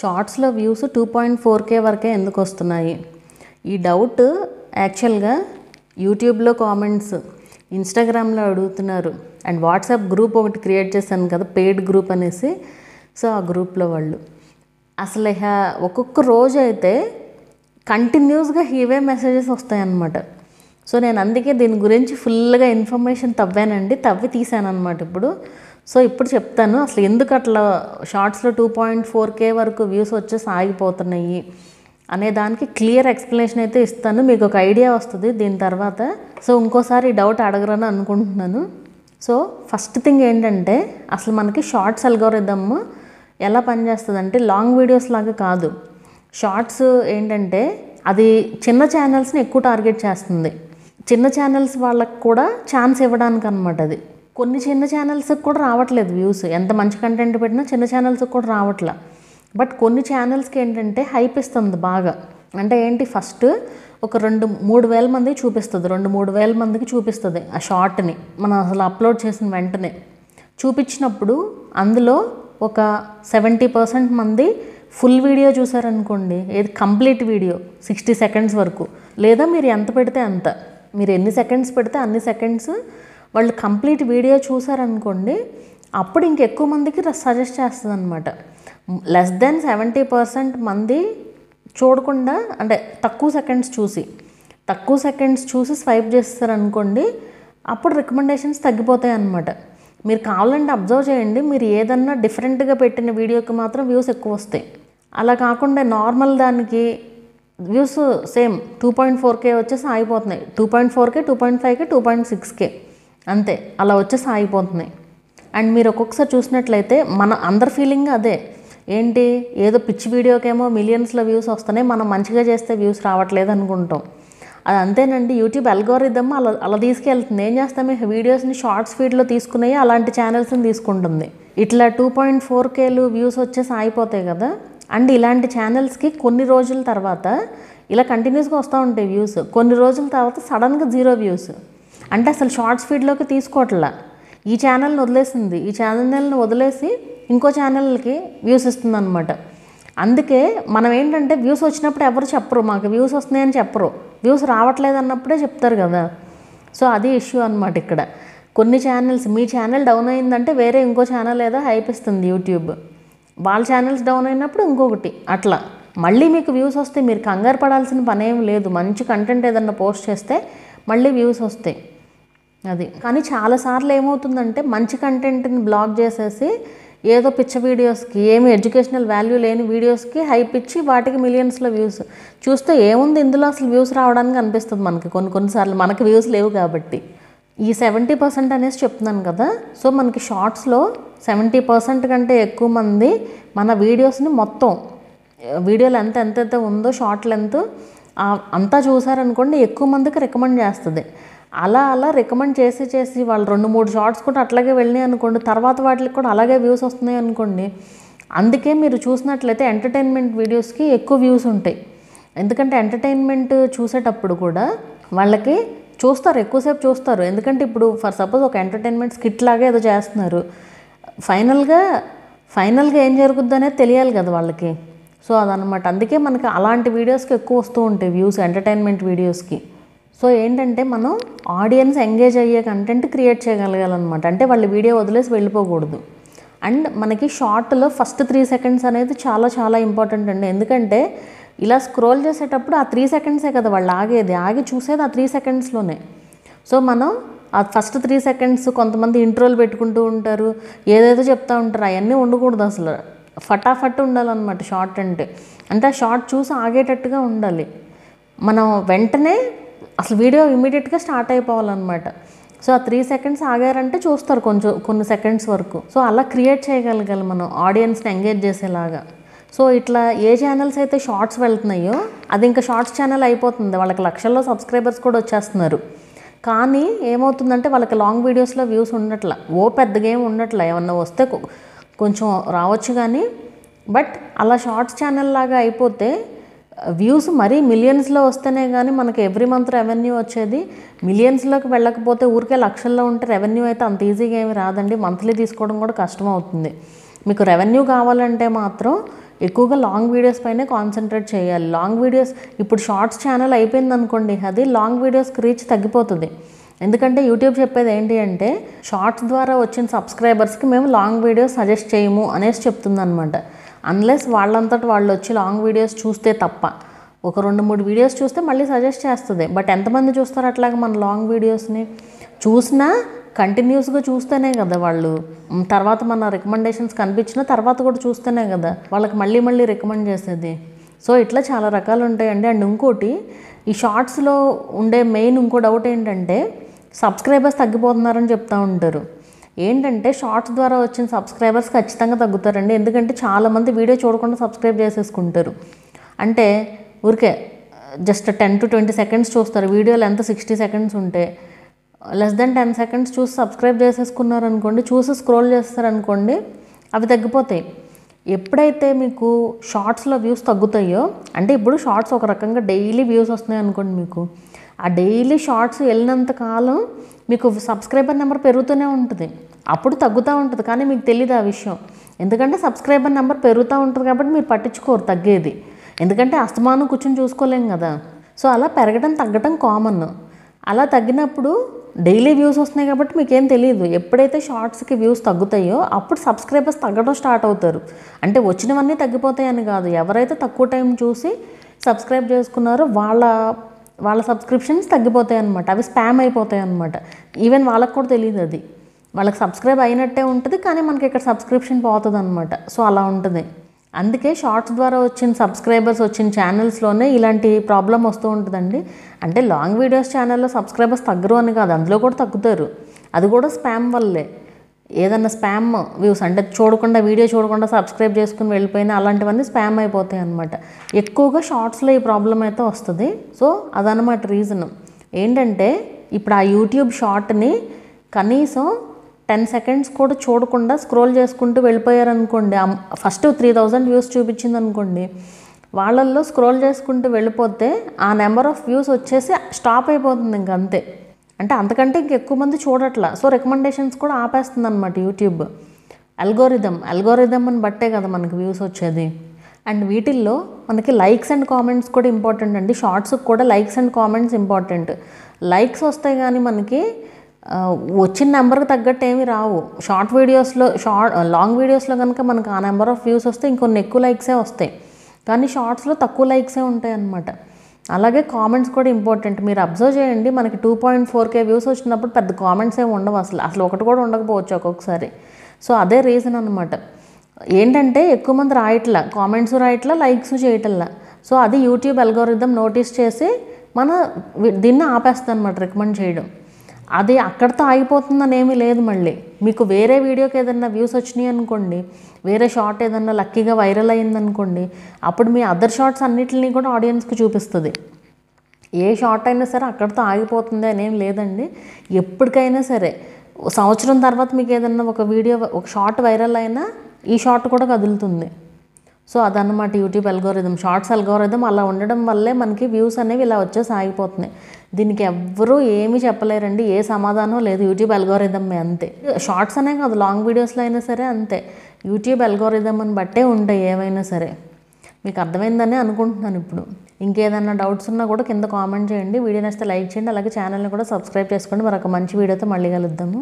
షార్ట్స్లో views 2.4K వరకే ఎందుకు వస్తున్నాయి? ఈ డౌట్ యాక్చువల్గా యూట్యూబ్లో కామెంట్స్, ఇన్స్టాగ్రామ్లో అడుగుతున్నారు. అండ్ వాట్సాప్ గ్రూప్ ఒకటి క్రియేట్ చేశాను కదా, పెయిడ్ గ్రూప్ అనేసి. సో ఆ గ్రూప్లో వాళ్ళు అసలు ఒక్కొక్క రోజు అయితే కంటిన్యూస్గా ఇవే మెసేజెస్ వస్తాయన్నమాట. సో నేను అందుకే దీని గురించి ఫుల్గా ఇన్ఫర్మేషన్ తవ్వి తీసాను అనమాట ఇప్పుడు. సో ఇప్పుడు చెప్తాను అసలు ఎందుకు అట్లా షార్ట్స్లో 2.4K వరకు వ్యూస్ వచ్చేసి ఆగిపోతున్నాయి అనే దానికి క్లియర్ ఎక్స్ప్లెనేషన్ అయితే ఇస్తాను. మీకు ఒక ఐడియా వస్తుంది దీని తర్వాత. సో ఇంకోసారి ఈ డౌట్ అడగరని అనుకుంటున్నాను. సో ఫస్ట్ థింగ్ ఏంటంటే, అసలు మనకి షార్ట్స్ అల్గోరిథమ్ ఎలా పనిచేస్తుంది అంటే, లాంగ్ వీడియోస్ లాగా కాదు. షార్ట్స్ ఏంటంటే అది చిన్న ఛానల్స్ని ఎక్కువ టార్గెట్ చేస్తుంది. చిన్న ఛానల్స్ వాళ్ళకి కూడా ఛాన్స్ ఇవ్వడానికి అనమాట. అది కొన్ని చిన్న ఛానల్స్కి కూడా రావట్లేదు వ్యూస్, ఎంత మంచి కంటెంట్ పెట్టినా చిన్న ఛానల్స్కి కూడా రావట్లే. బట్ కొన్ని ఛానల్స్కి ఏంటంటే హైప్ ఇస్తుంది బాగా. అంటే ఏంటి, ఫస్ట్ ఒక 2-3 వేల మందికి చూపిస్తుంది, 2-3 వేల మందికి చూపిస్తుంది ఆ షార్ట్ని. మనం అసలు అప్లోడ్ చేసిన వెంటనే చూపించినప్పుడు అందులో ఒక 70% మంది ఫుల్ వీడియో చూసారనుకోండి, ఏది కంప్లీట్ వీడియో 60 సెకండ్స్ వరకు, లేదా మీరు ఎంత పెడితే అంత, మీరు ఎన్ని సెకండ్స్ పెడితే అన్ని సెకండ్స్ వాళ్ళు కంప్లీట్ వీడియో చూసారనుకోండి, అప్పుడు ఇంకెక్కువ మందికి సజెస్ట్ చేస్తుంది అనమాట. లెస్ దెన్ 70% మంది చూడకుండా, అంటే తక్కువ సెకండ్స్ చూసి స్వైప్ చేస్తారనుకోండి, అప్పుడు రికమెండేషన్స్ తగ్గిపోతాయి అన్నమాట. మీరు కావాలంటే అబ్జర్వ్ చేయండి, మీరు ఏదన్నా డిఫరెంట్గా పెట్టిన వీడియోకి మాత్రం వ్యూస్ ఎక్కువ వస్తాయి. అలా కాకుండా నార్మల్ దానికి వ్యూస్ సేమ్ 2.4K వచ్చేసి ఆగిపోతున్నాయి. 2.4K, 2.5K, 2.6K అంతే, అలా వచ్చేసి ఆగిపోతున్నాయి. అండ్ మీరు ఒక్కొక్కసారి చూసినట్లయితే మన అందరి ఫీలింగ్ అదే, ఏంటి ఏదో పిచ్చి వీడియోకేమో మిలియన్స్లో వ్యూస్ వస్తున్నాయి, మనం మంచిగా చేస్తే వ్యూస్ రావట్లేదు అనుకుంటాం. అది అంతేనండి, యూట్యూబ్ అల్గోరిథమ్ అలా తీసుకెళ్తుంది. ఏం చేస్తాము, వీడియోస్ని షార్ట్స్ ఫీడ్లో తీసుకున్నాయి అలాంటి ఛానల్స్ని తీసుకుంటుంది. ఇట్లా 2.4Kలు వ్యూస్ వచ్చేసి ఆగిపోతాయి కదా. అండ్ ఇలాంటి ఛానల్స్కి కొన్ని రోజుల తర్వాత ఇలా కంటిన్యూస్గా వస్తూ ఉంటాయి వ్యూస్, కొన్ని రోజుల తర్వాత సడన్గా 0 వ్యూస్. అంటే అసలు షార్ట్స్ ఫీడ్లోకి తీసుకోవట్లా, ఈ ఛానల్ని వదిలేసింది, ఈ ఛానల్ని వదిలేసి ఇంకో ఛానల్కి వ్యూస్ ఇస్తుంది అనమాట. అందుకే మనం ఏంటంటే వ్యూస్ వచ్చినప్పుడు ఎవరు చెప్పరు, మాకు వ్యూస్ వస్తున్నాయని చెప్పరు, వ్యూస్ రావట్లేదు అన్నప్పుడే చెప్తారు కదా. సో అది ఇష్యూ అనమాట ఇక్కడ. కొన్ని ఛానల్స్, మీ ఛానల్ డౌన్ అయిందంటే వేరే ఇంకో ఛానల్ ఏదో హైప్ ఇస్తుంది యూట్యూబ్, వాళ్ళ ఛానల్స్ డౌన్ అయినప్పుడు ఇంకొకటి, అట్లా మళ్ళీ మీకు వ్యూస్ వస్తే మీరు కంగారు పడాల్సిన పని ఏం లేదు. మంచి కంటెంట్ ఏదన్నా పోస్ట్ చేస్తే మళ్ళీ వ్యూస్ వస్తాయి అది. కానీ చాలాసార్లు ఏమవుతుందంటే, మంచి కంటెంట్ని బ్లాక్ చేసేసి ఏదో పిచ్చ వీడియోస్కి, ఏమి ఎడ్యుకేషనల్ వాల్యూ లేని వీడియోస్కి హైప్ ఇచ్చి వాటికి మిలియన్స్లో వ్యూస్ చూస్తే ఏముంది ఇందులో అసలు వ్యూస్ రావడానికి అనిపిస్తుంది మనకి. కొన్నిసార్లు మనకి వ్యూస్ లేవు కాబట్టి. ఈ 70% అనేసి చెప్తున్నాను కదా. సో మనకి షార్ట్స్లో 70% కంటే ఎక్కువ మంది మన వీడియోస్ని మొత్తం వీడియో లెంత్ ఎంతైతే ఉందో, షార్ట్ లెంత్ అంతా చూసారనుకోండి, ఎక్కువ మందికి రికమెండ్ చేస్తుంది. అలా రికమెండ్ చేసి వాళ్ళు 2-3 షార్ట్స్ కూడా అట్లాగే వెళ్ళినాయి అనుకోండి, తర్వాత వాటికి కూడా అలాగే వ్యూస్ వస్తున్నాయి అనుకోండి. అందుకే మీరు చూసినట్లయితే ఎంటర్టైన్మెంట్ వీడియోస్కి ఎక్కువ వ్యూస్ ఉంటాయి. ఎందుకంటే ఎంటర్టైన్మెంట్ చూసేటప్పుడు కూడా వాళ్ళకి చూస్తారు, ఎక్కువసేపు చూస్తారు. ఎందుకంటే ఇప్పుడు ఫర్ సపోజ్ ఒక ఎంటర్టైన్మెంట్ స్కిట్ లాగా ఏదో చేస్తున్నారు, ఫైనల్గా ఏం జరుగుద్ది అనేది తెలియాలి కదా వాళ్ళకి. సో అదనమాట, అందుకే మనకి అలాంటి వీడియోస్కి ఎక్కువ వస్తూ ఉంటాయి వ్యూస్, ఎంటర్టైన్మెంట్ వీడియోస్కి. సో ఏంటంటే మనం ఆడియన్స్ ఎంగేజ్ అయ్యే కంటెంట్ క్రియేట్ చేయగలగాలన్నమాట. అంటే వాళ్ళు వీడియో వదిలేసి వెళ్ళిపోకూడదు. అండ్ మనకి షార్ట్లో ఫస్ట్ 3 సెకండ్స్ అనేది చాలా చాలా ఇంపార్టెంట్ అండి. ఎందుకంటే ఇలా స్క్రోల్ చేసేటప్పుడు ఆ 3 సెకండ్సే కదా వాళ్ళు ఆగి చూసేది ఆ 3 సెకండ్స్లోనే. సో మనం ఆ ఫస్ట్ 3 సెకండ్స్, కొంతమంది ఇంట్రోలు పెట్టుకుంటూ ఉంటారు, ఏదేదో చెప్తూ ఉంటారు, అవన్నీ ఉండకూడదు. అసలు ఫటాఫట్ ఉండాలన్నమాట షార్ట్ అంటే ఆ షార్ట్ చూసి ఆగేటట్టుగా ఉండాలి. మనం వెంటనే అసలు వీడియో ఇమీడియట్గా స్టార్ట్ అయిపోవాలన్నమాట. సో ఆ 3 సెకండ్స్ ఆగారంటే చూస్తారు కొన్ని సెకండ్స్ వరకు. సో అలా క్రియేట్ చేయగలగాలి మనం ఆడియన్స్ని ఎంగేజ్ చేసేలాగా. సో ఇట్లా ఏ ఛానల్స్ అయితే షార్ట్స్ వెళ్తున్నాయో అది ఇంకా షార్ట్స్ ఛానల్ అయిపోతుంది, వాళ్ళకి లక్షల్లో సబ్స్క్రైబర్స్ కూడా వచ్చేస్తున్నారు. కానీ ఏమవుతుందంటే వాళ్ళకి లాంగ్ వీడియోస్లో వ్యూస్ ఉండట్లా, పెద్దగా ఏమి ఉండట్లా, ఏమన్నా వస్తే కొంచెం రావచ్చు కానీ. బట్ అలా షార్ట్స్ ఛానల్ లాగా అయిపోతే వ్యూస్ మరీ మిలియన్స్లో వస్తేనే కానీ మనకి ఎవ్రీ మంత్ రెవెన్యూ వచ్చేది. మిలియన్స్లోకి వెళ్ళకపోతే ఊరికే లక్షల్లో ఉంటే రెవెన్యూ అయితే అంత ఈజీగా ఏమి రాదండి. మంత్లీ తీసుకోవడం కూడా కష్టం అవుతుంది. మీకు రెవెన్యూ కావాలంటే మాత్రం ఎక్కువగా లాంగ్ వీడియోస్ పైనే కాన్సన్ట్రేట్ చేయాలి. లాంగ్ వీడియోస్ ఇప్పుడు షార్ట్స్ ఛానల్ అయిపోయింది అనుకోండి, అది లాంగ్ వీడియోస్కి రీచ్ తగ్గిపోతుంది. ఎందుకంటే యూట్యూబ్ చెప్పేది ఏంటి అంటే షార్ట్స్ ద్వారా వచ్చిన సబ్స్క్రైబర్స్కి మేము లాంగ్ వీడియోస్ సజెస్ట్ చేయము అనేసి చెప్తుందనమాట. అన్లెస్ వాళ్ళంతటి వాళ్ళు వచ్చి లాంగ్ వీడియోస్ చూస్తే తప్ప. ఒక 2-3 వీడియోస్ చూస్తే మళ్ళీ సజెస్ట్ చేస్తుంది. బట్ ఎంతమంది చూస్తారు అట్లాగా మన లాంగ్ వీడియోస్ని? చూసినా కంటిన్యూస్గా చూస్తేనే కదా వాళ్ళు తర్వాత మన రికమెండేషన్స్ కనిపించిన తర్వాత కూడా చూస్తేనే కదా వాళ్ళకి మళ్ళీ మళ్ళీ రికమెండ్ చేసేది. సో ఇట్లా చాలా రకాలు ఉంటాయండి. అండ్ ఇంకోటి, ఈ షార్ట్స్లో ఉండే మెయిన్ ఇంకో డౌట్ ఏంటంటే సబ్స్క్రైబర్స్ తగ్గిపోతున్నారని చెప్తూ ఉంటారు. ఏంటంటే షార్ట్స్ ద్వారా వచ్చిన సబ్స్క్రైబర్స్ ఖచ్చితంగా తగ్గుతారండి. ఎందుకంటే చాలామంది వీడియో చూడకుండా సబ్స్క్రైబ్ చేసేసుకుంటారు. అంటే ఊరికే జస్ట్ 10 to 20 seconds చూస్తారు. వీడియోలు ఎంత 60 seconds ఉంటే లెస్ దెన్ 10 seconds చూసి సబ్స్క్రైబ్ చేసేసుకున్నారనుకోండి, చూసి స్క్రోల్ చేస్తారనుకోండి, అవి తగ్గిపోతాయి. ఎప్పుడైతే మీకు షార్ట్స్లో వ్యూస్ తగ్గుతాయో, అంటే ఇప్పుడు షార్ట్స్ ఒక రకంగా డైలీ వ్యూస్ వస్తున్నాయి అనుకోండి, మీకు ఆ డైలీ షార్ట్స్ వెళ్ళినంత కాలం మీకు సబ్స్క్రైబర్ నెంబర్ పెరుగుతూనే ఉంటుంది. అప్పుడు తగ్గుతూ ఉంటుంది, కానీ మీకు తెలియదు ఆ విషయం. ఎందుకంటే సబ్స్క్రైబర్ నెంబర్ పెరుగుతూ ఉంటుంది కాబట్టి మీరు పట్టించుకోరు తగ్గేది. ఎందుకంటే అస్తమానం కూర్చొని చూసుకోలేం కదా. సో అలా పెరగడం తగ్గడం కామన్. అలా తగ్గినప్పుడు డైలీ వ్యూస్ వస్తున్నాయి కాబట్టి మీకేం తెలియదు. ఎప్పుడైతే షార్ట్స్కి వ్యూస్ తగ్గుతాయో అప్పుడు సబ్స్క్రైబర్స్ తగ్గడం స్టార్ట్ అవుతారు. అంటే వచ్చినవన్నీ తగ్గిపోతాయని కాదు, ఎవరైతే తక్కువ టైం చూసి సబ్స్క్రైబ్ చేసుకున్నారో వాళ్ళ సబ్స్క్రిప్షన్స్ తగ్గిపోతాయి అన్నమాట. అవి స్పామ్ అయిపోతాయి అన్నమాట. ఈవెన్ వాళ్ళకు కూడా తెలియదు, అది వాళ్ళకి సబ్స్క్రైబ్ అయినట్టే ఉంటుంది కానీ మనకి ఇక్కడ సబ్స్క్రిప్షన్ పోతుంది అనమాట. సో అలా ఉంటుంది. అందుకే షార్ట్స్ ద్వారా వచ్చిన సబ్స్క్రైబర్స్ వచ్చిన ఛానల్స్లోనే ఇలాంటి ప్రాబ్లం వస్తూ ఉంటుందండి. అంటే లాంగ్ వీడియోస్ ఛానల్లో సబ్స్క్రైబర్స్ తగ్గరు అని కాదు, అందులో కూడా తగ్గుతారు. అది కూడా స్పామ్ వల్లే. ఏదన్నా స్పామ్ వ్యూస్ అంటే వీడియో చూడకుండా సబ్స్క్రైబ్ చేసుకుని వెళ్ళిపోయినా అలాంటివన్నీ స్పామ్ అయిపోతాయి అన్నమాట. ఎక్కువగా షార్ట్స్లో ఈ ప్రాబ్లం అయితే వస్తుంది. సో అదనమాట రీజన్. ఏంటంటే ఇప్పుడు ఆ యూట్యూబ్ షార్ట్ని కనీసం 10 seconds కూడా చూడకుండా స్క్రోల్ చేసుకుంటూ వెళ్ళిపోయారనుకోండి, ఫస్ట్ 3000 వ్యూస్ చూపించింది అనుకోండి, వాళ్ళల్లో స్క్రోల్ చేసుకుంటూ వెళ్ళిపోతే ఆ నెంబర్ ఆఫ్ వ్యూస్ వచ్చేసి స్టాప్ అయిపోతుంది ఇంక అంతే. అంటే అంతకంటే ఇంకెక్కువ మంది చూడట్లా. సో రికమెండేషన్స్ కూడా ఆపేస్తుంది అనమాట యూట్యూబ్. అల్గోరిథం అని బట్టే కదా మనకి వ్యూస్ వచ్చేది. అండ్ వీటిల్లో మనకి లైక్స్ అండ్ కామెంట్స్ కూడా ఇంపార్టెంట్ అండి. షార్ట్స్కి కూడా likes and comments important. Likes వస్తాయి కానీ మనకి వచ్చిన నెంబర్కి తగ్గట్టు ఏమి రావు. లాంగ్ వీడియోస్లో కనుక మనకు ఆ నెంబర్ ఆఫ్ వ్యూస్ వస్తే ఇంకొన్ని ఎక్కువ లైక్సే వస్తాయి, కానీ షార్ట్స్లో తక్కువ లైక్సే ఉంటాయి అన్నమాట. అలాగే కామెంట్స్ కూడా ఇంపార్టెంట్. మీరు అబ్జర్వ్ చేయండి, మనకి 2.4K వ్యూస్ వచ్చినప్పుడు పెద్ద కామెంట్స్ ఏమి ఉండవు, అసలు ఒకటి కూడా ఉండకపోవచ్చు ఒక్కొక్కసారి. సో అదే రీజన్ అనమాట. ఏంటంటే ఎక్కువ మంది కామెంట్స్ రాయట్లా, లైక్స్ చేయటల్లా. సో అది యూట్యూబ్ అల్గోరిథం నోటీస్ చేసి దీన్ని ఆపేస్తుంది అనమాట రికమెండ్ చేయడం. అది అక్కడితో ఆగిపోతుందని ఏమీ లేదు. మళ్ళీ మీకు వేరే వీడియోకి ఏదన్నా వ్యూస్ వచ్చినాయి అనుకోండి, వేరే షార్ట్ ఏదన్నా లక్కీగా వైరల్ అయిందనుకోండి, అప్పుడు మీ అదర్ షార్ట్స్ అన్నిటిని కూడా ఆడియన్స్కి చూపిస్తుంది. ఏ షార్ట్ అయినా సరే అక్కడితో ఆగిపోతుంది అనేం లేదండి. ఎప్పటికైనా సరే సంవత్సరం తర్వాత మీకు ఏదన్నా ఒక షార్ట్ వైరల్ అయినా ఈ షార్ట్ కూడా కదులుతుంది. సో అదన్నమాట యూట్యూబ్ అల్గోరిథం. షార్ట్స్ అల్గోరిథం అలా ఉండడం వల్లే మనకి వ్యూస్ అనేవి ఇలా వచ్చేసి ఆగిపోతున్నాయి. దీనికి ఎవ్వరూ ఏమీ చెప్పలేరండి, ఏ సమాధానం లేదు. యూట్యూబ్ అల్గోరిథం అంతే. షార్ట్స్ అనే కాదు, లాంగ్ వీడియోస్లో అయినా సరే అంతే. యూట్యూబ్ అల్గోరిథం అని బట్టే ఉంటాయి ఏవైనా సరే. మీకు అర్థమైందని అనుకుంటున్నాను. ఇప్పుడు ఇంకేదన్నా డౌట్స్ ఉన్నా కూడా కింద కామెంట్ చేయండి. వీడియో నచ్చితే లైక్ చేయండి. అలాగే ఛానల్ని కూడా సబ్స్క్రైబ్ చేసుకోండి. మరొక మంచి వీడియోతో మళ్ళీ కలుద్దాము.